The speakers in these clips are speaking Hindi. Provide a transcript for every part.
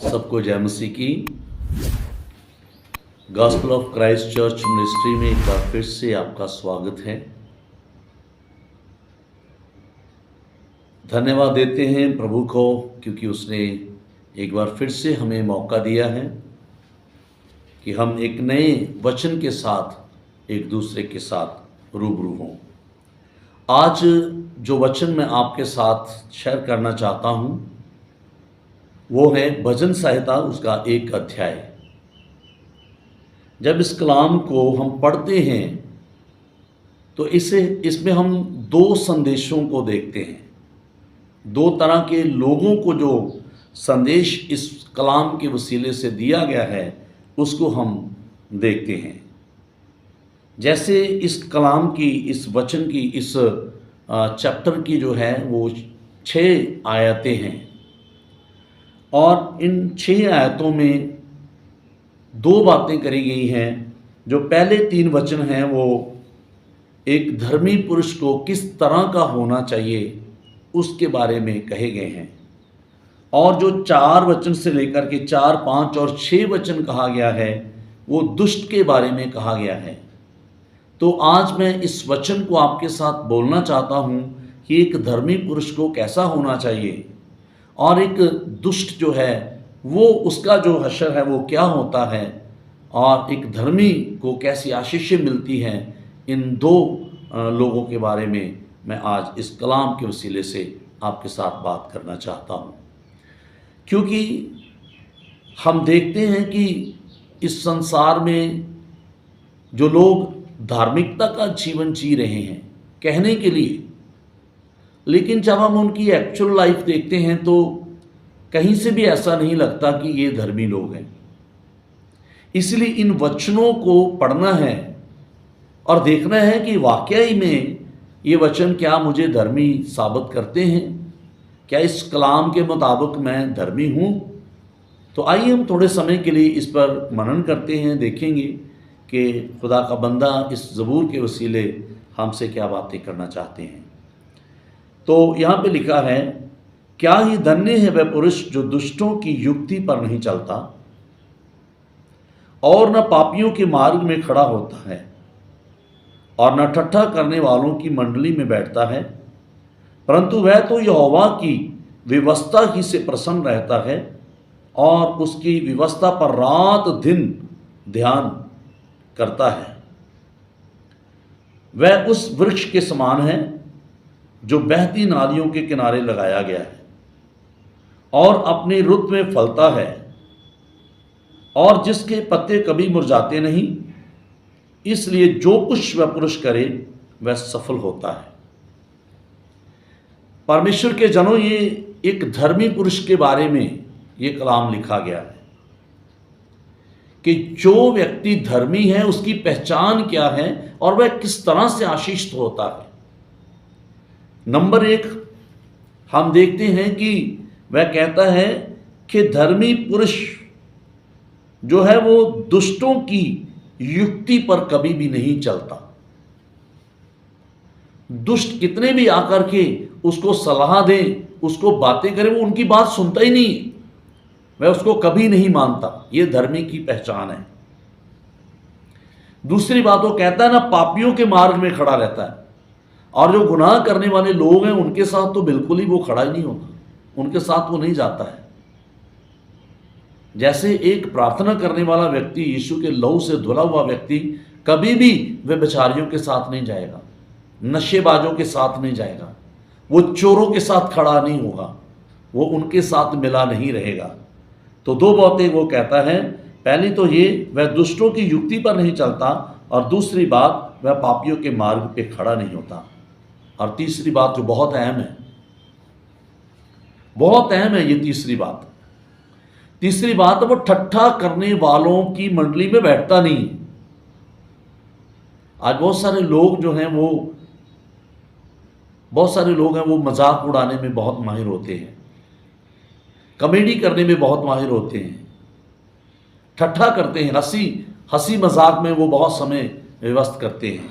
सबको जय मसीह की। Gospel of Christ church ministry में एक बार फिर से आपका स्वागत है। धन्यवाद देते हैं प्रभु को, क्योंकि उसने एक बार फिर से हमें मौका दिया है कि हम एक नए वचन के साथ एक दूसरे के साथ रूबरू हों। आज जो वचन मैं आपके साथ शेयर करना चाहता हूँ वो है भजन संहिता, उसका एक अध्याय। जब इस कलाम को हम पढ़ते हैं तो इसमें हम दो संदेशों को देखते हैं। दो तरह के लोगों को जो संदेश इस कलाम के वसीले से दिया गया है उसको हम देखते हैं। जैसे इस कलाम की, इस वचन की, इस चैप्टर की जो है वो 6 आयतें हैं और इन 6 आयतों में 2 बातें करी गई हैं। जो पहले 3 वचन हैं वो एक धर्मी पुरुष को किस तरह का होना चाहिए उसके बारे में कहे गए हैं, और जो 4 वचन से लेकर के 4, 5 और 6 वचन कहा गया है वो दुष्ट के बारे में कहा गया है। तो आज मैं इस वचन को आपके साथ बोलना चाहता हूँ कि एक धर्मी पुरुष को कैसा होना चाहिए और एक दुष्ट जो है वो उसका जो हशर है वो क्या होता है, और एक धर्मी को कैसी आशीषें मिलती हैं। इन 2 लोगों के बारे में मैं आज इस कलाम के वसीले से आपके साथ बात करना चाहता हूँ, क्योंकि हम देखते हैं कि इस संसार में जो लोग धार्मिकता का जीवन जी रहे हैं कहने के लिए, लेकिन जब हम उनकी एक्चुअल लाइफ देखते हैं तो कहीं से भी ऐसा नहीं लगता कि ये धर्मी लोग हैं। इसलिए इन वचनों को पढ़ना है और देखना है कि वाकई में ये वचन क्या मुझे धर्मी साबित करते हैं, क्या इस कलाम के मुताबिक मैं धर्मी हूँ। तो आइए हम थोड़े समय के लिए इस पर मनन करते हैं, देखेंगे कि खुदा का बंदा इस ज़बूर के वसीले हमसे क्या बातें करना चाहते हैं। तो यहाँ पे लिखा है, क्या ही धन्य है वह पुरुष जो दुष्टों की युक्ति पर नहीं चलता और न पापियों के मार्ग में खड़ा होता है और न ठट्ठा करने वालों की मंडली में बैठता है, परंतु वह तो यहोवा की व्यवस्था ही से प्रसन्न रहता है और उसकी व्यवस्था पर रात दिन ध्यान करता है। वह उस वृक्ष के समान है जो बहती नालियों के किनारे लगाया गया है और अपनी रुत में फलता है, और जिसके पत्ते कभी मुरझाते नहीं। इसलिए जो कुछ वह पुरुष करे वह सफल होता है। परमेश्वर के जनों, ये एक धर्मी पुरुष के बारे में ये कलाम लिखा गया है कि जो व्यक्ति धर्मी है उसकी पहचान क्या है और वह किस तरह से आशीषित होता है। नंबर 1 हम देखते हैं कि वह कहता है कि धर्मी पुरुष जो है वो दुष्टों की युक्ति पर कभी भी नहीं चलता। दुष्ट कितने भी आकर के उसको सलाह दें, उसको बातें करें, वो उनकी बात सुनता ही नहीं, वह उसको कभी नहीं मानता। ये धर्मी की पहचान है। दूसरी बात वो कहता है ना, पापियों के मार्ग में खड़ा रहता है, और जो गुनाह करने वाले लोग हैं उनके साथ तो बिल्कुल ही वो खड़ा ही नहीं होता, उनके साथ वो नहीं जाता है। जैसे एक प्रार्थना करने वाला व्यक्ति, यीशु के लहू से धुला हुआ व्यक्ति, कभी भी वह बेचारियों के साथ नहीं जाएगा, नशेबाजों के साथ नहीं जाएगा, वो चोरों के साथ खड़ा नहीं होगा, वो उनके साथ मिला नहीं रहेगा। तो 2 बातें वो कहता है। पहली तो ये, वह दुष्टों की युक्ति पर नहीं चलता, और दूसरी बात, वह पापियों के मार्ग पे खड़ा नहीं होता। और तीसरी बात जो बहुत अहम है, बहुत अहम है ये तीसरी बात वो ठट्ठा करने वालों की मंडली में बैठता नहीं। आज बहुत सारे लोग वो मजाक उड़ाने में बहुत माहिर होते हैं, कॉमेडी करने में बहुत माहिर होते हैं, ठट्ठा करते हैं, हंसी मजाक में वो बहुत समय व्यस्त करते हैं।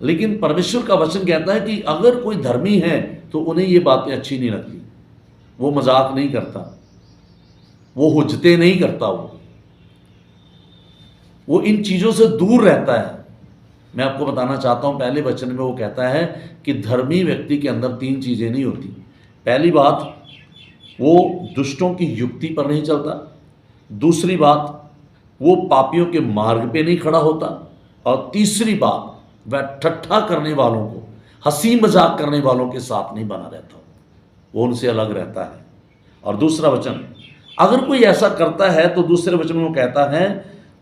लेकिन परमेश्वर का वचन कहता है कि अगर कोई धर्मी है तो उन्हें ये बातें अच्छी नहीं लगती, वो मजाक नहीं करता, वो हुज्जतें नहीं करता, वो इन चीज़ों से दूर रहता है। मैं आपको बताना चाहता हूँ, पहले वचन में वो कहता है कि धर्मी व्यक्ति के अंदर 3 चीज़ें नहीं होती। पहली बात, वो दुष्टों की युक्ति पर नहीं चलता। दूसरी बात, वो पापियों के मार्ग पे नहीं खड़ा होता। और तीसरी बात, वह ठट्ठा करने वालों को, हंसी मजाक करने वालों के साथ नहीं बना रहता, वो उनसे अलग रहता है। और दूसरा वचन, अगर कोई ऐसा करता है तो दूसरे वचन में वो कहता है,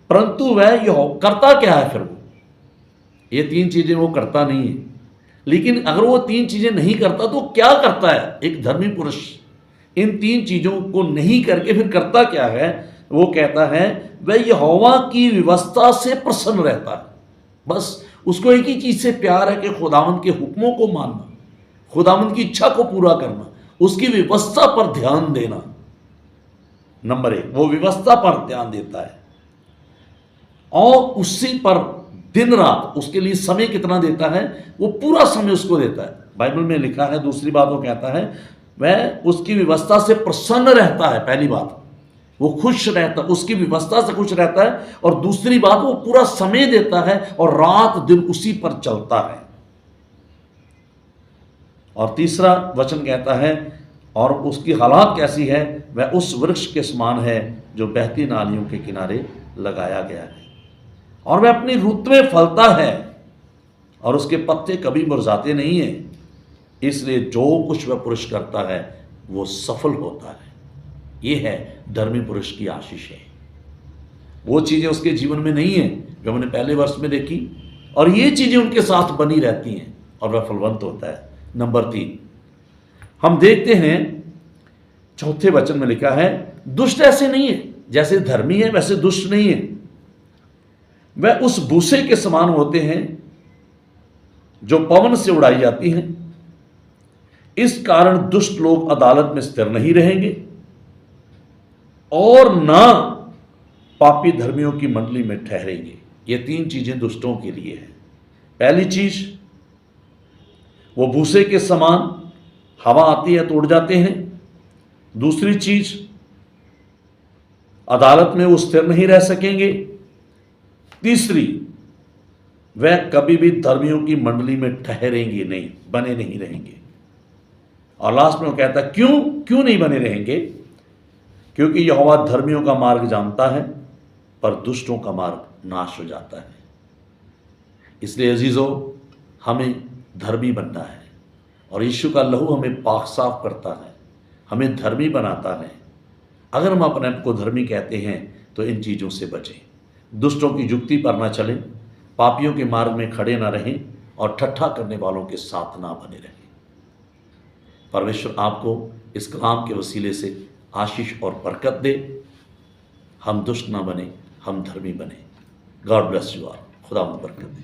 परंतु वह करता क्या है फिर वो, ये 3 चीज़ें वो करता नहीं है। लेकिन अगर वो 3 चीज़ें नहीं करता तो क्या करता है एक धर्मी पुरुष? इन 3 चीज़ों को नहीं करके फिर करता क्या है? वो कहता है वह यहोवा की व्यवस्था से प्रसन्न रहता है। बस उसको एक ही चीज़ से प्यार है कि खुदावंद के हुक्मों को मानना, खुदावंद की इच्छा को पूरा करना, उसकी व्यवस्था पर ध्यान देना। नंबर 1, वो व्यवस्था पर ध्यान देता है और उसी पर दिन रात उसके लिए समय कितना देता है, वो पूरा समय उसको देता है। बाइबल में लिखा है, दूसरी बात वो कहता है वह उसकी व्यवस्था से प्रसन्न रहता है। पहली बात, वो खुश रहता है, उसकी व्यवस्था से खुश रहता है। और दूसरी बात, वो पूरा समय देता है और रात दिन उसी पर चलता है। और तीसरा वचन कहता है, और उसकी हालात कैसी है, वह उस वृक्ष के समान है जो बहती नालियों के किनारे लगाया गया है और वह अपनी रुत में फलता है और उसके पत्ते कभी मुरझाते नहीं हैं। इसलिए जो कुछ वह पुरुष करता है वो सफल होता है। ये है धर्मी पुरुष की आशीष है। वो चीज़ें उसके जीवन में नहीं है जो हमने पहले वर्ष में देखी, और ये चीज़ें उनके साथ बनी रहती हैं और वह फलवंत होता है। नंबर 3, हम देखते हैं चौथे वचन में लिखा है, दुष्ट ऐसे नहीं है, जैसे धर्मी है वैसे दुष्ट नहीं है। वह उस भूसे के समान होते हैं जो पवन से उड़ाई जाती हैं। इस कारण दुष्ट लोग अदालत में स्थिर नहीं रहेंगे और ना पापी धर्मियों की मंडली में ठहरेंगे। ये 3 चीजें दुष्टों के लिए है। पहली चीज, वो भूसे के समान, हवा आती है तो उड़ जाते हैं। दूसरी चीज, अदालत में वो स्थिर नहीं रह सकेंगे। तीसरी, वह कभी भी धर्मियों की मंडली में ठहरेंगे नहीं, बने नहीं रहेंगे। और लास्ट में वो कहता है क्यों नहीं बने रहेंगे? क्योंकि यहोवा धर्मियों का मार्ग जानता है पर दुष्टों का मार्ग नाश हो जाता है। इसलिए अजीजों, हमें धर्मी बनना है और यीशु का लहू हमें पाक साफ करता है, हमें धर्मी बनाता है। अगर हम अपने आप को धर्मी कहते हैं तो इन चीज़ों से बचें, दुष्टों की युक्ति पर ना चलें, पापियों के मार्ग में खड़े ना रहें और ठट्ठा करने वालों के साथ ना बने रहें। परमेश्वर आपको इस कलाम के वसीले से आशीष और बरकत दे। हम दुष्ट ना बने, हम धर्मी बने। God bless you all. खुदा बरकत दे।